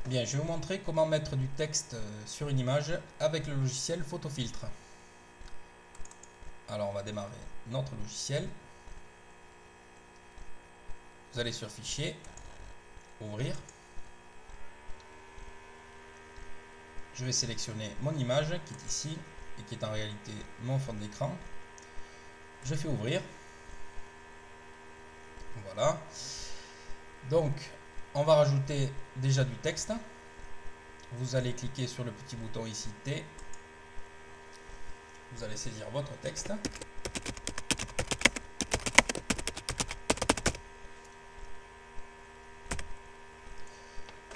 Bien, je vais vous montrer comment mettre du texte sur une image avec le logiciel Photofiltre. Alors, on va démarrer notre logiciel. Vous allez sur Fichier, Ouvrir. Je vais sélectionner mon image qui est ici et qui est en réalité mon fond d'écran. Je fais Ouvrir. Voilà. Donc, on va rajouter déjà du texte. Vous allez cliquer sur le petit bouton ici T. Vous allez saisir votre texte.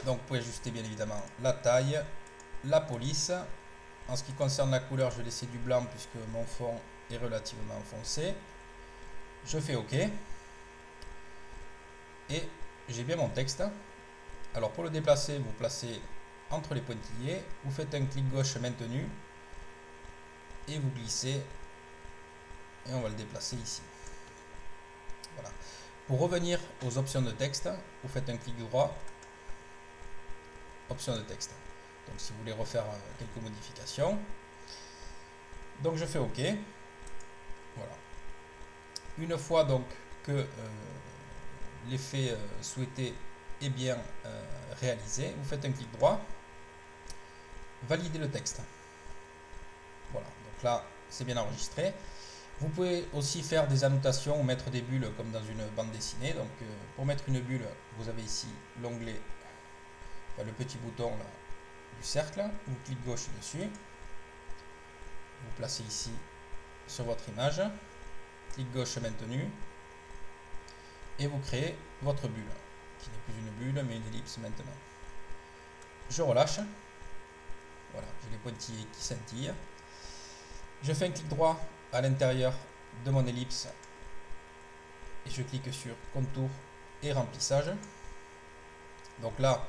Donc vous pouvez ajuster bien évidemment la taille, la police. En ce qui concerne la couleur, je vais laisser du blanc puisque mon fond est relativement foncé. Je fais OK. Et j'ai bien mon texte. Alors pour le déplacer, vous placez entre les pointillés. Vous faites un clic gauche maintenu. Et vous glissez. Et on va le déplacer ici. Voilà. Pour revenir aux options de texte, vous faites un clic droit. Options de texte. Donc si vous voulez refaire quelques modifications. Donc je fais OK. Voilà. Une fois donc que l'effet souhaité est bien réalisé, vous faites un clic droit, valider le texte. Voilà, donc là c'est bien enregistré. Vous pouvez aussi faire des annotations ou mettre des bulles comme dans une bande dessinée. Donc pour mettre une bulle, vous avez ici l'onglet, le petit bouton là, du cercle, vous cliquez gauche dessus, vous placez ici sur votre image, clic gauche maintenu, et vous créez votre bulle, qui n'est plus une bulle mais une ellipse maintenant. Je relâche, voilà, j'ai les pointillés qui scintillent. Je fais un clic droit à l'intérieur de mon ellipse et je clique sur contour et remplissage. Donc là,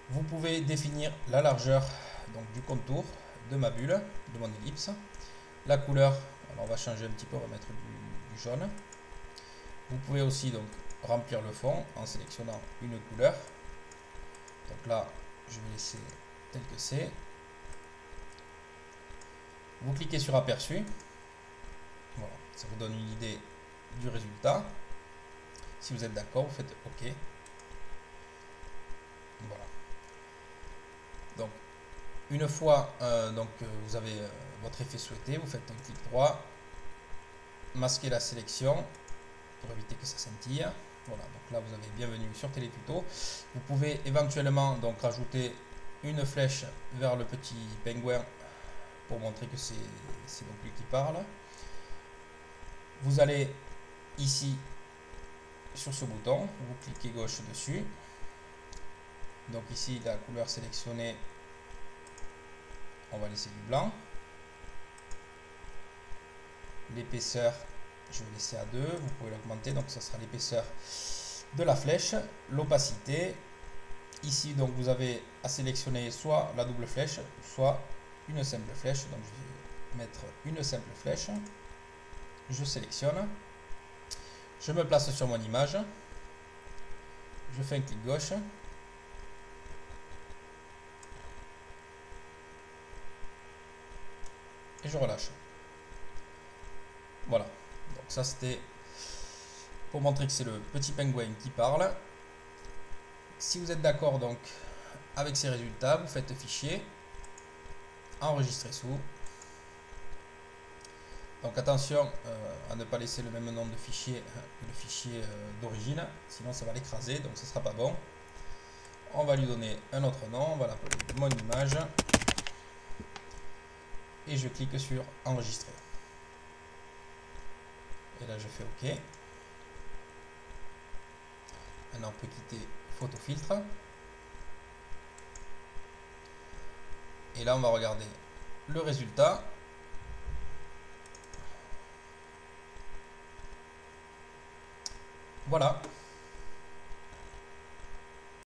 vous pouvez définir la largeur donc, du contour de ma bulle, de mon ellipse. La couleur, alors on va changer un petit peu, on va mettre du jaune. Vous pouvez aussi donc remplir le fond en sélectionnant une couleur. Donc là, je vais laisser tel que c'est. Vous cliquez sur aperçu. Voilà, ça vous donne une idée du résultat. Si vous êtes d'accord, vous faites OK. Voilà. Donc, une fois vous avez votre effet souhaité, vous faites un clic droit, masquez la sélection pour éviter que ça scintille. Voilà, donc là vous avez bienvenue sur Télétuto. Vous pouvez éventuellement donc rajouter une flèche vers le petit pingouin pour montrer que c'est donc lui qui parle. Vous allez ici sur ce bouton, vous cliquez gauche dessus. Donc ici la couleur sélectionnée, on va laisser du blanc. L'épaisseur, je vais laisser à 2, vous pouvez l'augmenter, donc ça sera l'épaisseur de la flèche. L'opacité, ici donc vous avez à sélectionner soit la double flèche, soit une simple flèche. Donc je vais mettre une simple flèche. Je sélectionne. Je me place sur mon image. Je fais un clic gauche. Et je relâche. Voilà. Donc ça c'était pour montrer que c'est le petit pingouin qui parle. Si vous êtes d'accord donc avec ces résultats, vous faites fichier, enregistrer sous. Donc attention à ne pas laisser le même nom de fichier que le fichier d'origine, sinon ça va l'écraser, donc ce ne sera pas bon. On va lui donner un autre nom, on va l'appeler mon image. Et je clique sur enregistrer. Et là je fais OK. Maintenant on peut quitter Photofiltre. Et là on va regarder le résultat. Voilà.